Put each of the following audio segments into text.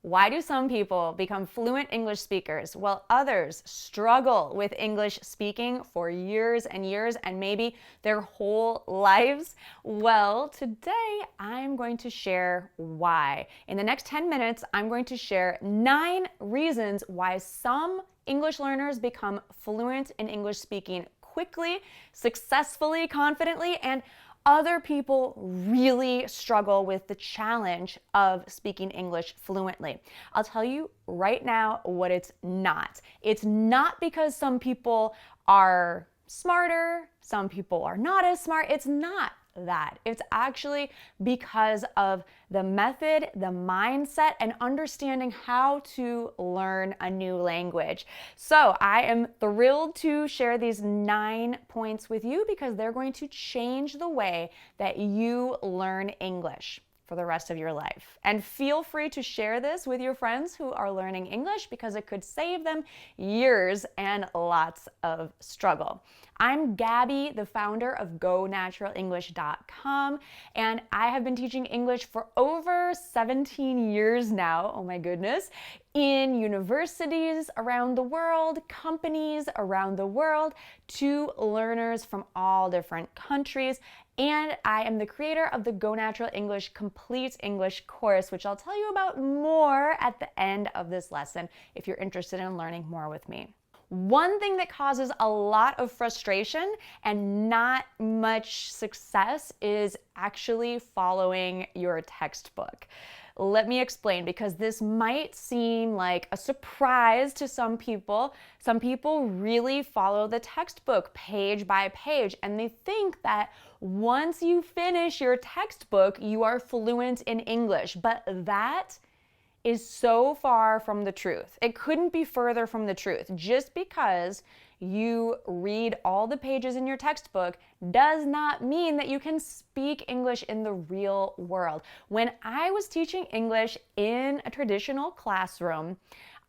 Why do some people become fluent English speakers while others struggle with English speaking for years and years and maybe their whole lives? Well, today I'm going to share why. In the next 10 minutes, I'm going to share 9 reasons why some English learners become fluent in English speaking quickly, successfully, confidently, and other people really struggle with the challenge of speaking English fluently. I'll tell you right now what it's not. It's not because some people are smarter, some people are not as smart. It's not that. It's actually because of the method, the mindset, and understanding how to learn a new language. So I am thrilled to share these 9 points with you because they're going to change the way that you learn English for the rest of your life. And feel free to share this with your friends who are learning English because it could save them years and lots of struggle. I'm Gabby, the founder of GoNaturalEnglish.com, and I have been teaching English for over 17 years now, oh my goodness, in universities around the world, companies around the world, to learners from all different countries. And I am the creator of the Go Natural English Complete English course, which I'll tell you about more at the end of this lesson if you're interested in learning more with me. One thing that causes a lot of frustration and not much success is actually following your textbook. Let me explain, because this might seem like a surprise to some people. Some people really follow the textbook page by page, and they think that once you finish your textbook, you are fluent in English. But that is so far from the truth. It couldn't be further from the truth. Just because you read all the pages in your textbook does not mean that you can speak English in the real world. When I was teaching English in a traditional classroom,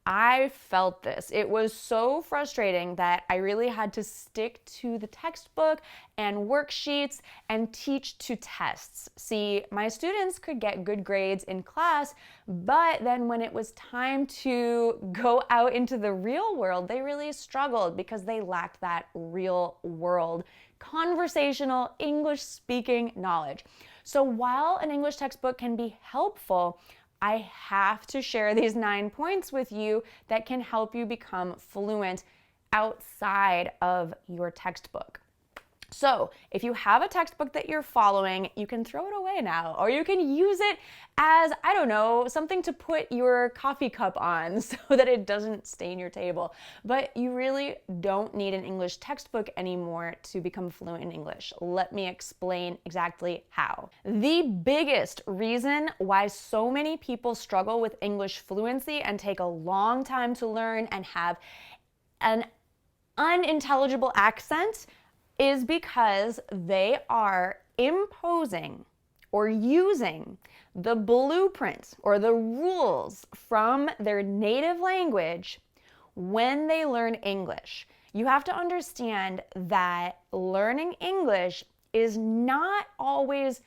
I felt this. It was so frustrating that I really had to stick to the textbook and worksheets and teach to tests. See, my students could get good grades in class, but then when it was time to go out into the real world, they really struggled because they lacked that real world conversational English speaking knowledge. So while an English textbook can be helpful, I have to share these 9 points with you that can help you become fluent outside of your textbook. So if you have a textbook that you're following, you can throw it away now, or you can use it as, I don't know, something to put your coffee cup on so that it doesn't stain your table. But you really don't need an English textbook anymore to become fluent in English. Let me explain exactly how. The biggest reason why so many people struggle with English fluency and take a long time to learn and have an unintelligible accent is because they are imposing or using the blueprint or the rules from their native language when they learn English. You have to understand that learning English is not always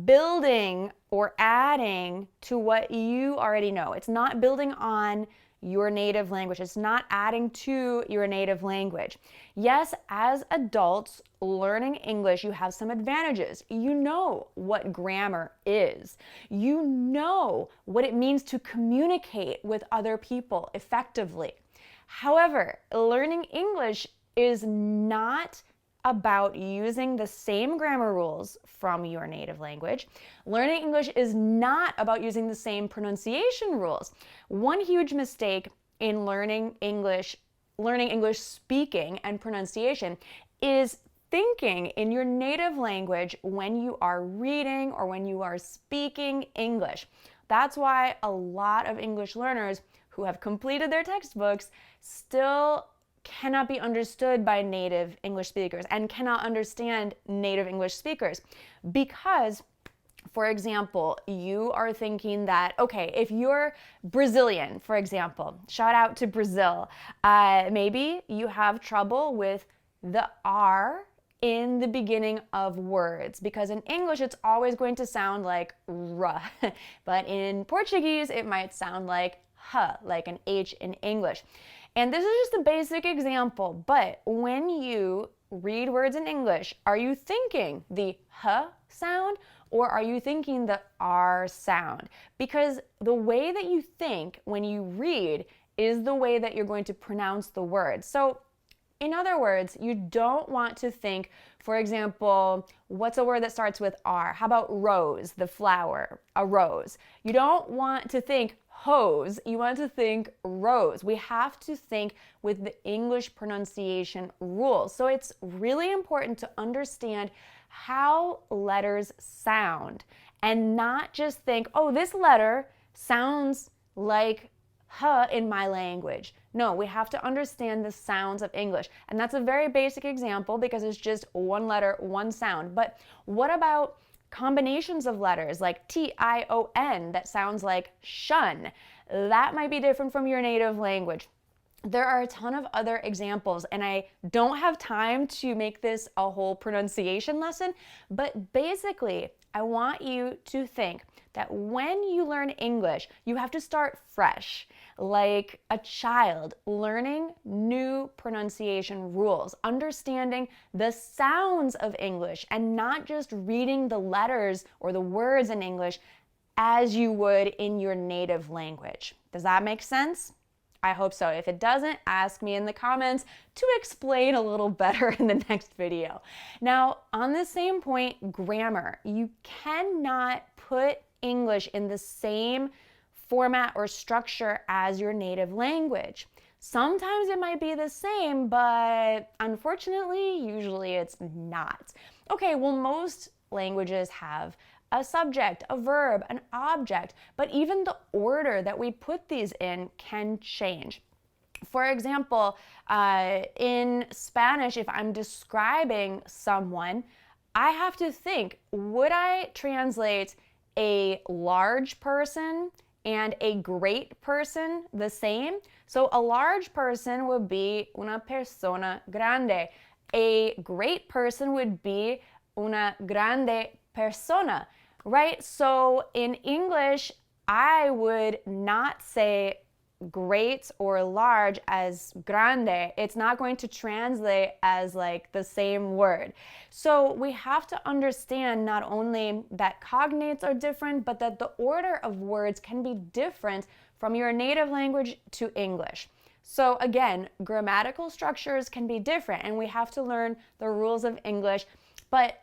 building or adding to what you already know. It's not building on your native language. It's not adding to your native language. Yes, as adults learning English, you have some advantages. You know what grammar is. You know what it means to communicate with other people effectively. However, learning English is not about using the same grammar rules from your native language. Learning English is not about using the same pronunciation rules. One huge mistake in learning English speaking and pronunciation is thinking in your native language when you are reading or when you are speaking English. That's why a lot of English learners who have completed their textbooks still cannot be understood by native English speakers and cannot understand native English speakers because, for example, you are thinking that, okay, if you're Brazilian, for example, shout out to Brazil, maybe you have trouble with the R in the beginning of words, because in English it's always going to sound like r, but in Portuguese it might sound like h, like an H in English. And this is just a basic example, but when you read words in English, are you thinking the h sound or are you thinking the r sound? Because the way that you think when you read is the way that you're going to pronounce the word. So in other words, you don't want to think, for example, what's a word that starts with R? How about rose, the flower, a rose? You don't want to think hose, you want to think rose. We have to think with the English pronunciation rules. So it's really important to understand how letters sound and not just think, oh, this letter sounds like h in my language. No, we have to understand the sounds of English. And that's a very basic example because it's just one letter, one sound. But what about combinations of letters like T-I-O-N that sounds like shun? That might be different from your native language. There are a ton of other examples, and I don't have time to make this a whole pronunciation lesson, but basically, I want you to think that when you learn English, you have to start fresh, like a child learning new pronunciation rules, understanding the sounds of English, and not just reading the letters or the words in English as you would in your native language. Does that make sense? I hope so. If it doesn't, ask me in the comments to explain a little better in the next video. Now, on the same point, grammar. You cannot put English in the same format or structure as your native language. Sometimes it might be the same, but unfortunately, usually it's not. Okay, well, most languages have a subject, a verb, an object, but even the order that we put these in can change. For example, in Spanish, if I'm describing someone, I have to think, would I translate a large person and a great person the same? So a large person would be una persona grande. A great person would be una grande persona, right? So in English, I would not say great or large as grande. It's not going to translate as like the same word. So we have to understand not only that cognates are different, but that the order of words can be different from your native language to English. So again, grammatical structures can be different and we have to learn the rules of English. But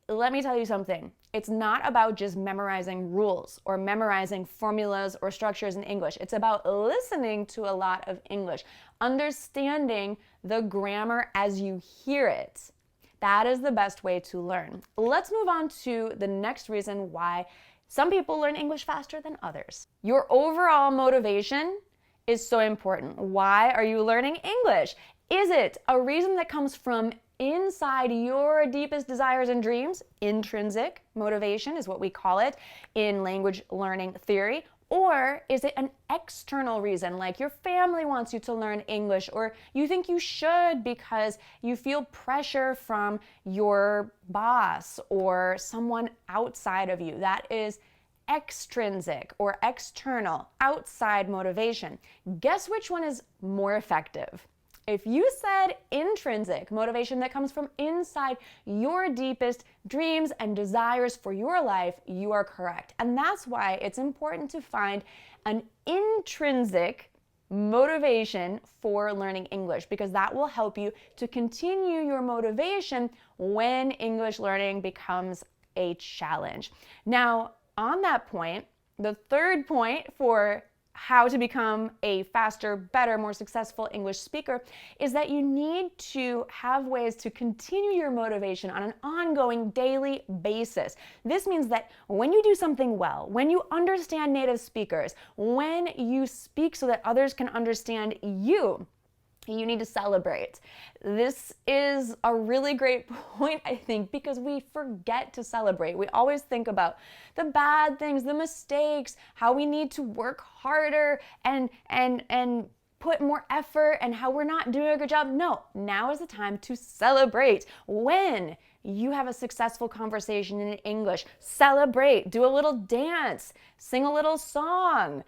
let me tell you something. It's not about just memorizing rules or memorizing formulas or structures in English. It's about listening to a lot of English, understanding the grammar as you hear it. That is the best way to learn. Let's move on to the next reason why some people learn English faster than others. Your overall motivation is so important. Why are you learning English? Is it a reason that comes from inside your deepest desires and dreams? Intrinsic motivation is what we call it in language learning theory. Or is it an external reason, like your family wants you to learn English, or you think you should because you feel pressure from your boss or someone outside of you? That is extrinsic or external, outside motivation. Guess which one is more effective? If you said intrinsic motivation that comes from inside your deepest dreams and desires for your life, you are correct. And that's why it's important to find an intrinsic motivation for learning English, because that will help you to continue your motivation when English learning becomes a challenge. Now, on that point, the third point for how to become a faster, better, more successful English speaker is that you need to have ways to continue your motivation on an ongoing daily basis. This means that when you do something well, when you understand native speakers, when you speak so that others can understand you, you need to celebrate. This is a really great point, I think, because we forget to celebrate. We always think about the bad things, the mistakes, how we need to work harder and put more effort and how we're not doing a good job. No, now is the time to celebrate. When you have a successful conversation in English, celebrate, do a little dance, sing a little song,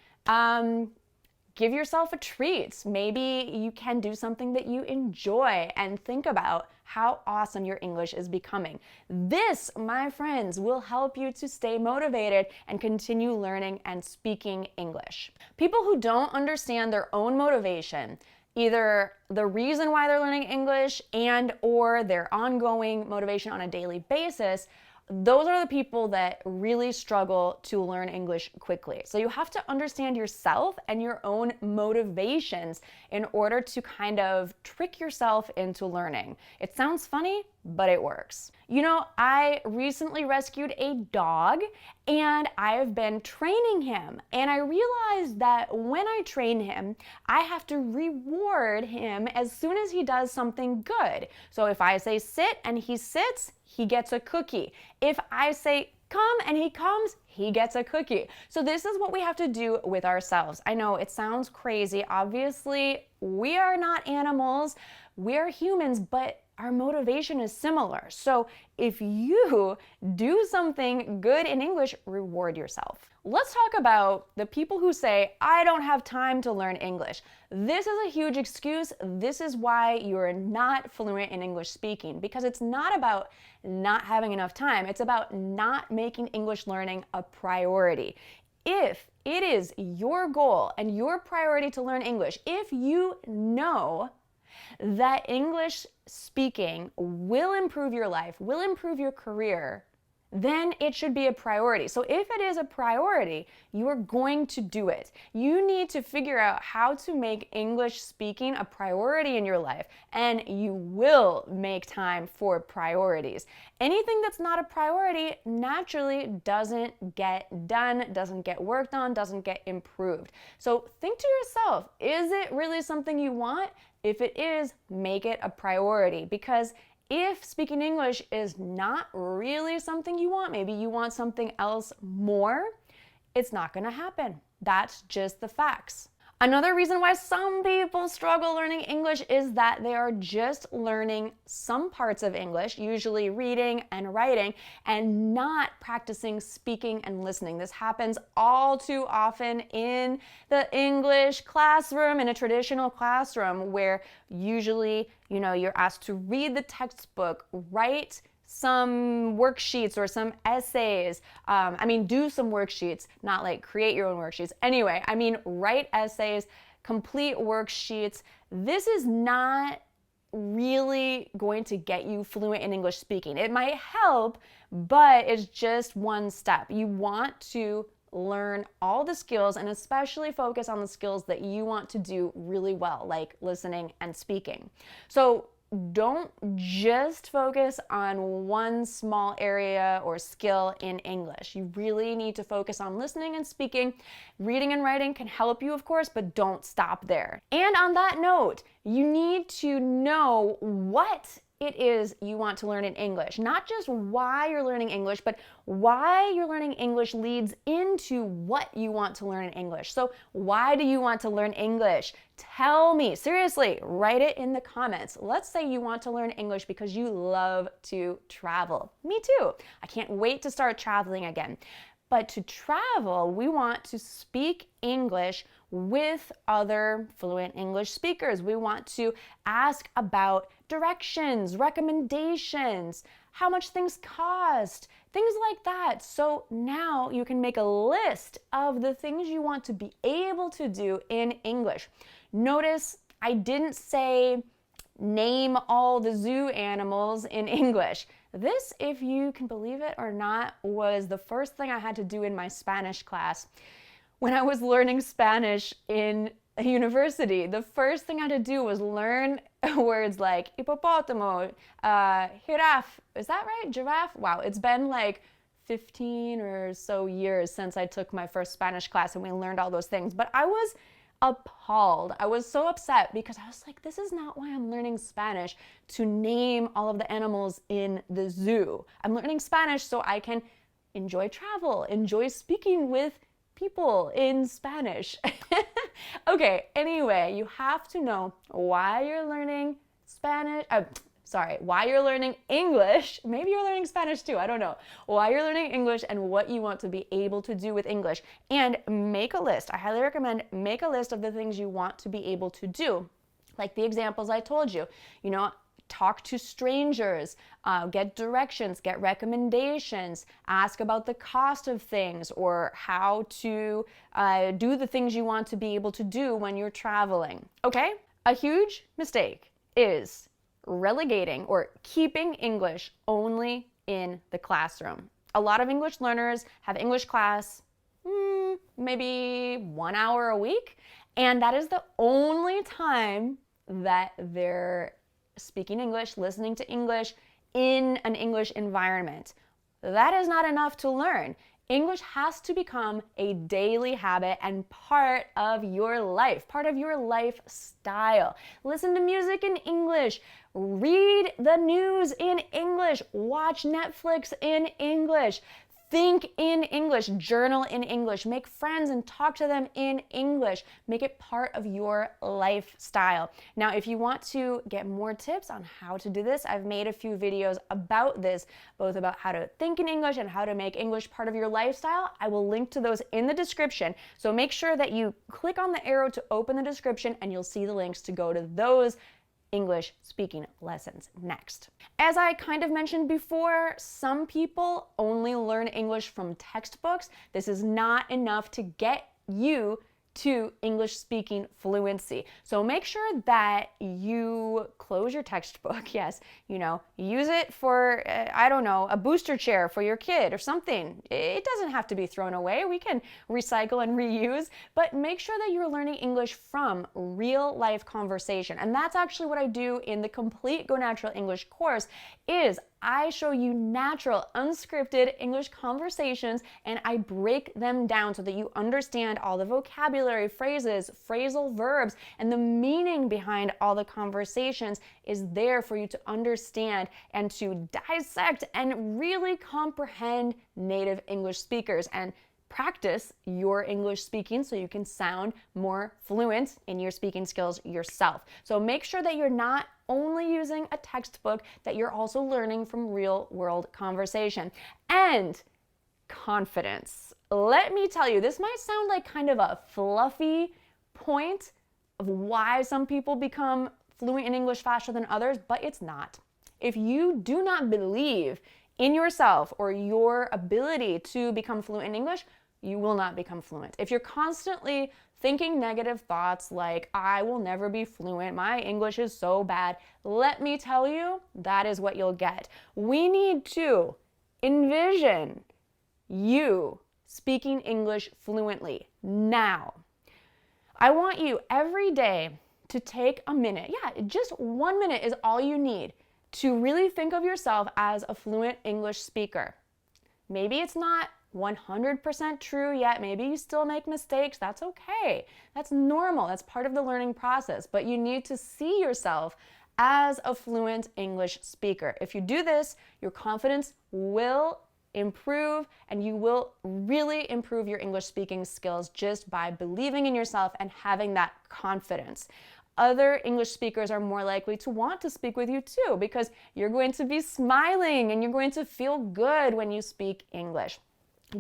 give yourself a treat. Maybe you can do something that you enjoy and think about how awesome your English is becoming. This, my friends, will help you to stay motivated and continue learning and speaking English. People who don't understand their own motivation, either the reason why they're learning English and or their ongoing motivation on a daily basis, those are the people that really struggle to learn English quickly. So you have to understand yourself and your own motivations in order to kind of trick yourself into learning. It sounds funny, but it works. You know, I recently rescued a dog and I have been training him. And I realized that when I train him, I have to reward him as soon as he does something good. So if I say sit and he sits, he gets a cookie. If I say come and he comes, he gets a cookie. So this is what we have to do with ourselves. I know it sounds crazy. Obviously, we are not animals, we're humans, but our motivation is similar. So if you do something good in English, reward yourself. Let's talk about the people who say, I don't have time to learn English. This is a huge excuse. This is why you're not fluent in English speaking, because it's not about not having enough time. It's about not making English learning a priority. If it is your goal and your priority to learn English, if you know that English speaking will improve your life, will improve your career, then it should be a priority. So if it is a priority, you are going to do it. You need to figure out how to make English speaking a priority in your life, and you will make time for priorities. Anything that's not a priority naturally doesn't get done, doesn't get worked on, doesn't get improved. So think to yourself, is it really something you want? If it is, make it a priority, because if speaking English is not really something you want, maybe you want something else more, it's not going to happen. That's just the facts. Another reason why some people struggle learning English is that they are just learning some parts of English, usually reading and writing, and not practicing speaking and listening. This happens all too often in the English classroom, in a traditional classroom, where usually, you're asked to read the textbook, write some worksheets or some essays. Do some worksheets, not like create your own worksheets. Anyway, write essays, complete worksheets. This is not really going to get you fluent in English speaking. It might help, but it's just one step. You want to learn all the skills and especially focus on the skills that you want to do really well, like listening and speaking. So don't just focus on one small area or skill in English. You really need to focus on listening and speaking. Reading and writing can help you, of course, but don't stop there. And on that note, you need to know what it is you want to learn in English. Not just why you're learning English, but why you're learning English leads into what you want to learn in English. So why do you want to learn English? Tell me, seriously, write it in the comments. Let's say you want to learn English because you love to travel. Me too. I can't wait to start traveling again. But to travel, we want to speak English with other fluent English speakers. We want to ask about directions, recommendations, how much things cost, things like that. So now you can make a list of the things you want to be able to do in English. Notice I didn't say name all the zoo animals in English. This, if you can believe it or not, was the first thing I had to do in my Spanish class. When I was learning Spanish in university, the first thing I had to do was learn words like hippopotamus, giraffe. Is that right? Giraffe? Wow, it's been like 15 or so years since I took my first Spanish class and we learned all those things. But I was appalled. I was so upset because I was like, this is not why I'm learning Spanish, to name all of the animals in the zoo. I'm learning Spanish so I can enjoy travel, enjoy speaking with people in Spanish. Okay, anyway, you have to know why you're learning why you're learning English. Maybe you're learning Spanish too, I don't know. Why you're learning English and what you want to be able to do with English. And make a list. I highly recommend make a list of the things you want to be able to do. Like the examples I told you, talk to strangers, get directions, get recommendations, ask about the cost of things or how to do the things you want to be able to do when you're traveling. Okay? A huge mistake is relegating or keeping English only in the classroom. A lot of English learners have English class maybe 1 hour a week, and that is the only time that they're speaking English, listening to English in an English environment. That is not enough to learn. English has to become a daily habit and part of your life, part of your lifestyle. Listen to music in English, read the news in English, watch Netflix in English, think in English, journal in English, make friends and talk to them in English. Make it part of your lifestyle. Now, if you want to get more tips on how to do this, I've made a few videos about this, both about how to think in English and how to make English part of your lifestyle. I will link to those in the description. So make sure that you click on the arrow to open the description and you'll see the links to go to those English speaking lessons next. As I kind of mentioned before, some people only learn English from textbooks. This is not enough to get you to English speaking fluency. So make sure that you close your textbook. Yes, use it for, a booster chair for your kid or something. It doesn't have to be thrown away. We can recycle and reuse, but make sure that you're learning English from real life conversation. And that's actually what I do in the complete Go Natural English course is I show you natural, unscripted English conversations and I break them down so that you understand all the vocabulary, phrases, phrasal verbs, and the meaning behind all the conversations is there for you to understand and to dissect and really comprehend native English speakers and practice your English speaking so you can sound more fluent in your speaking skills yourself. So make sure that you're not only using a textbook, that you're also learning from real world conversation. And confidence. Let me tell you, this might sound like kind of a fluffy point of why some people become fluent in English faster than others, but it's not. If you do not believe in yourself or your ability to become fluent in English, you will not become fluent. If you're constantly thinking negative thoughts like, I will never be fluent, my English is so bad, let me tell you, that is what you'll get. We need to envision you speaking English fluently now. I want you every day to take a minute, just 1 minute is all you need to really think of yourself as a fluent English speaker. Maybe it's not 100% true yet. Maybe you still make mistakes. That's okay. That's normal. That's part of the learning process. But you need to see yourself as a fluent English speaker. If you do this, your confidence will improve and you will really improve your English speaking skills just by believing in yourself and having that confidence. Other English speakers are more likely to want to speak with you too because you're going to be smiling and you're going to feel good when you speak English.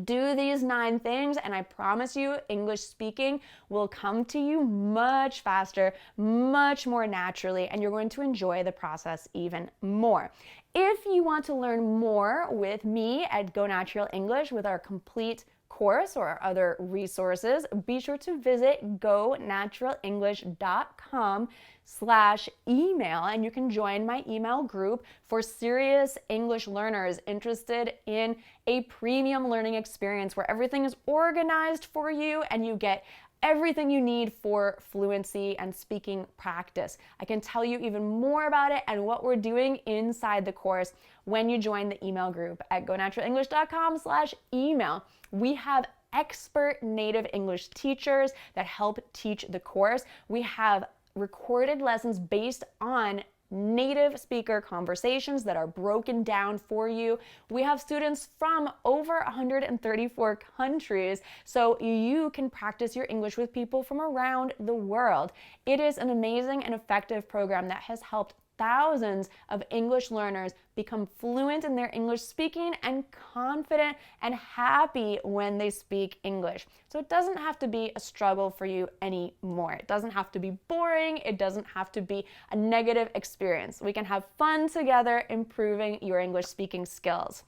Do these 9 things and I promise you English speaking will come to you much faster, much more naturally, and you're going to enjoy the process even more. If you want to learn more with me at Go Natural English with our complete course or our other resources, be sure to visit gonaturalenglish.com/email and you can join my email group for serious English learners interested in a premium learning experience where everything is organized for you and you get everything you need for fluency and speaking practice. I can tell you even more about it and what we're doing inside the course when you join the email group at gonaturalenglish.com/email. We have expert native English teachers that help teach the course. We have recorded lessons based on native speaker conversations that are broken down for you. We have students from over 134 countries, so you can practice your English with people from around the world. It is an amazing and effective program that has helped thousands of English learners become fluent in their English speaking and confident and happy when they speak English. So it doesn't have to be a struggle for you anymore. It doesn't have to be boring. It doesn't have to be a negative experience. We can have fun together improving your English speaking skills.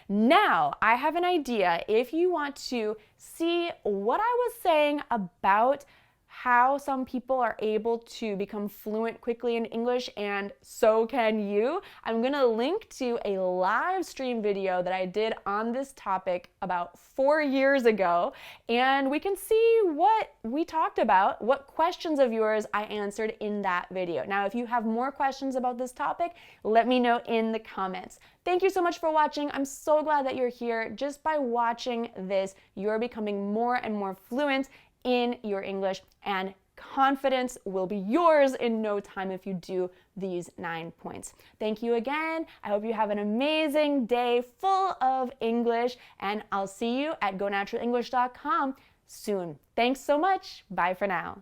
Now, I have an idea. If you want to see what I was saying about how some people are able to become fluent quickly in English, and so can you, I'm going to link to a live stream video that I did on this topic about 4 years ago, and we can see what we talked about, what questions of yours I answered in that video. Now, if you have more questions about this topic, let me know in the comments. Thank you so much for watching. I'm so glad that you're here. Just by watching this, you're becoming more and more fluent in your English, and confidence will be yours in no time if you do these 9 points. Thank you again. I hope you have an amazing day full of English, and I'll see you at GoNaturalEnglish.com soon. Thanks so much. Bye for now.